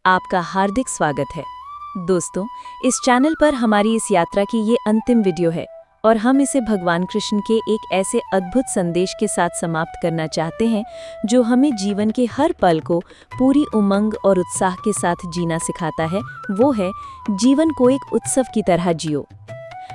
आपका हार्दिक स्वागत है। दोस्तों, इस चैनल पर हमारी इस यात्रा की ये अंतिम वीडियो है और हम इसे भगवान कृष्ण के एक ऐसे अद्भुत संदेश के साथ समाप्त करना चाहते हैं जो हमें जीवन के हर पल को पूरी उमंग और उत्साह के साथ जीना सिखाता है। वो है, जीवन को एक उत्सव की तरह जियो।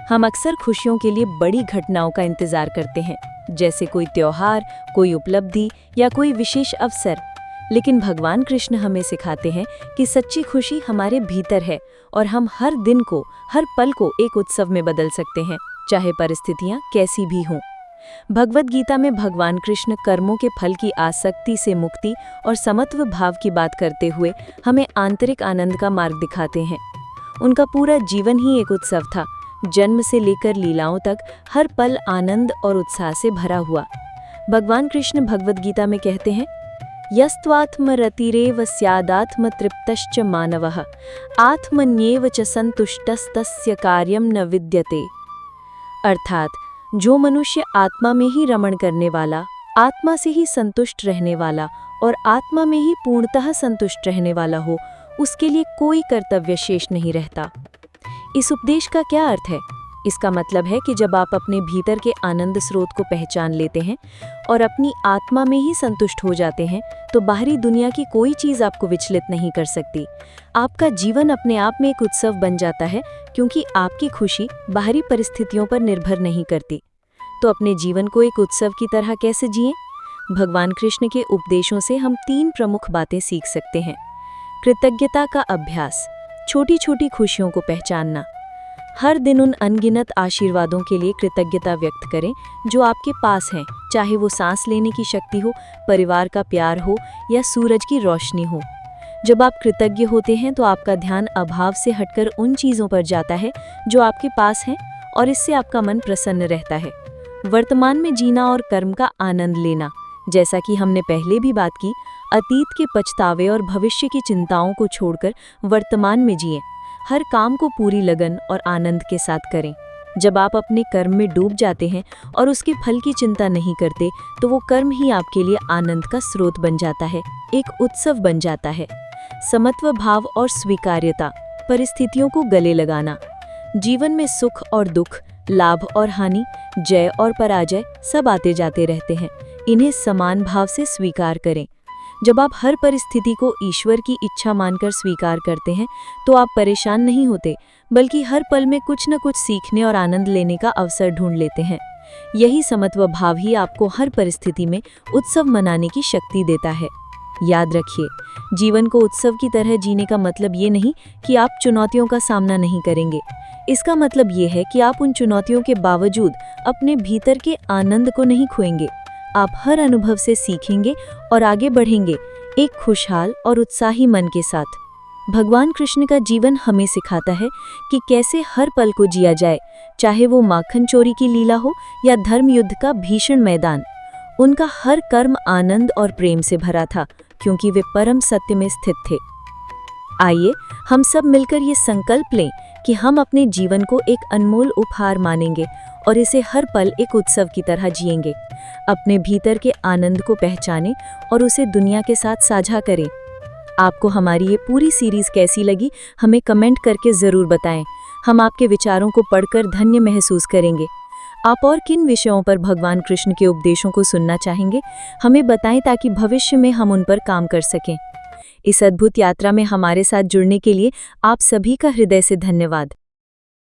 हम अक्सर खुशियों के लिए बड़ी घटनाओं का इंतजार करते हैं, जैसे कोई त्योहार, कोई उपलब्धि या कोई विशेष अवसर। लेकिन भगवान कृष्ण हमें सिखाते हैं कि सच्ची खुशी हमारे भीतर है और हम हर दिन को, हर पल को एक उत्सव में बदल सकते हैं, चाहे परिस्थितियां कैसी भी हों। भगवद गीता में भगवान कृष्ण कर्मों के फल की आसक्ति से मुक्ति और समत्व भाव की बात करते हुए हमें आंतरिक आनंद का मार्ग दिखाते हैं। उनका पूरा जीवन ही एक उत्सव था, जन्म से लेकर लीलाओं तक हर पल आनंद और उत्साह से भरा हुआ। भगवान कृष्ण भगवद गीता में कहते हैं, यस्त्वात्मरतिरेव स्यादात्मतृप्तश्च मानवः आत्मन्येव च संतुष्टस्तस्य कार्यं न विद्यते। अर्थात जो मनुष्य आत्मा में ही रमण करने वाला, आत्मा से ही संतुष्ट रहने वाला और आत्मा में ही पूर्णतः संतुष्ट रहने वाला हो, उसके लिए कोई कर्तव्य शेष नहीं रहता। इस उपदेश का क्या अर्थ है? इसका मतलब है कि जब आप अपने भीतर के आनंद स्रोत को पहचान लेते हैं और अपनी आत्मा में ही संतुष्ट हो जाते हैं, तो बाहरी दुनिया की कोई चीज़ आपको विचलित नहीं कर सकती। आपका जीवन अपने आप में एक उत्सव बन जाता है, क्योंकि आपकी खुशी बाहरी परिस्थितियों पर निर्भर नहीं करती। तो अपने जीवन को एक उत्सव की तरह कैसे जिएं? भगवान कृष्ण के उपदेशों से हम 3 प्रमुख बातें सीख सकते हैं। कृतज्ञता का अभ्यास, छोटी छोटी खुशियों को पहचानना। हर दिन उन अनगिनत आशीर्वादों के लिए कृतज्ञता व्यक्त करें जो आपके पास हैं, चाहे वो सांस लेने की शक्ति हो, परिवार का प्यार हो या सूरज की रोशनी हो। जब आप कृतज्ञ होते हैं तो आपका ध्यान अभाव से हटकर उन चीज़ों पर जाता है जो आपके पास हैं और इससे आपका मन प्रसन्न रहता है। वर्तमान में जीना और कर्म का आनंद लेना। जैसा कि हमने पहले भी बात की, अतीत के पछतावे और भविष्य की चिंताओं को छोड़कर वर्तमान में जिएं। हर काम को पूरी लगन और आनंद के साथ करें। जब आप अपने कर्म में डूब जाते हैं और उसके फल की चिंता नहीं करते, तो वो कर्म ही आपके लिए आनंद का स्रोत बन जाता है, एक उत्सव बन जाता है। समत्व भाव और स्वीकार्यता, परिस्थितियों को गले लगाना। जीवन में सुख और दुख, लाभ और हानि, जय और पराजय सब आते जाते रहते हैं। इन्हें समान भाव से स्वीकार करें। जब आप हर परिस्थिति को ईश्वर की इच्छा मानकर स्वीकार करते हैं, तो आप परेशान नहीं होते, बल्कि हर पल में कुछ न कुछ सीखने और आनंद लेने का अवसर ढूंढ लेते हैं। यही समत्व भाव ही आपको हर परिस्थिति में उत्सव मनाने की शक्ति देता है। याद रखिए, जीवन को उत्सव की तरह जीने का मतलब ये नहीं कि आप चुनौतियों का सामना नहीं करेंगे। इसका मतलब ये है कि आप उन चुनौतियों के बावजूद अपने भीतर के आनंद को नहीं खोएंगे। आप हर अनुभव से सीखेंगे और आगे बढ़ेंगे, एक खुशहाल और उत्साही मन के साथ। भगवान कृष्ण का जीवन हमें सिखाता है कि कैसे हर पल को जिया जाए, चाहे वो माखन चोरी की लीला हो या धर्म युद्ध का भीषण मैदान। उनका हर कर्म आनंद और प्रेम से भरा था, क्योंकि वे परम सत्य में स्थित थे। आइए हम सब मिलकर ये संकल्प लें कि हम अपने जीवन को एक अनमोल उपहार मानेंगे और इसे हर पल एक उत्सव की तरह जिएंगे। अपने भीतर के आनंद को पहचानें और उसे दुनिया के साथ साझा करें। आपको हमारी ये पूरी सीरीज कैसी लगी, हमें कमेंट करके ज़रूर बताएं। हम आपके विचारों को पढ़कर धन्य महसूस करेंगे। आप और किन विषयों पर भगवान कृष्ण के उपदेशों को सुनना चाहेंगे, हमें बताएं ताकि भविष्य में हम उन पर काम कर सकें। इस अद्भुत यात्रा में हमारे साथ जुड़ने के लिए आप सभी का हृदय से धन्यवाद।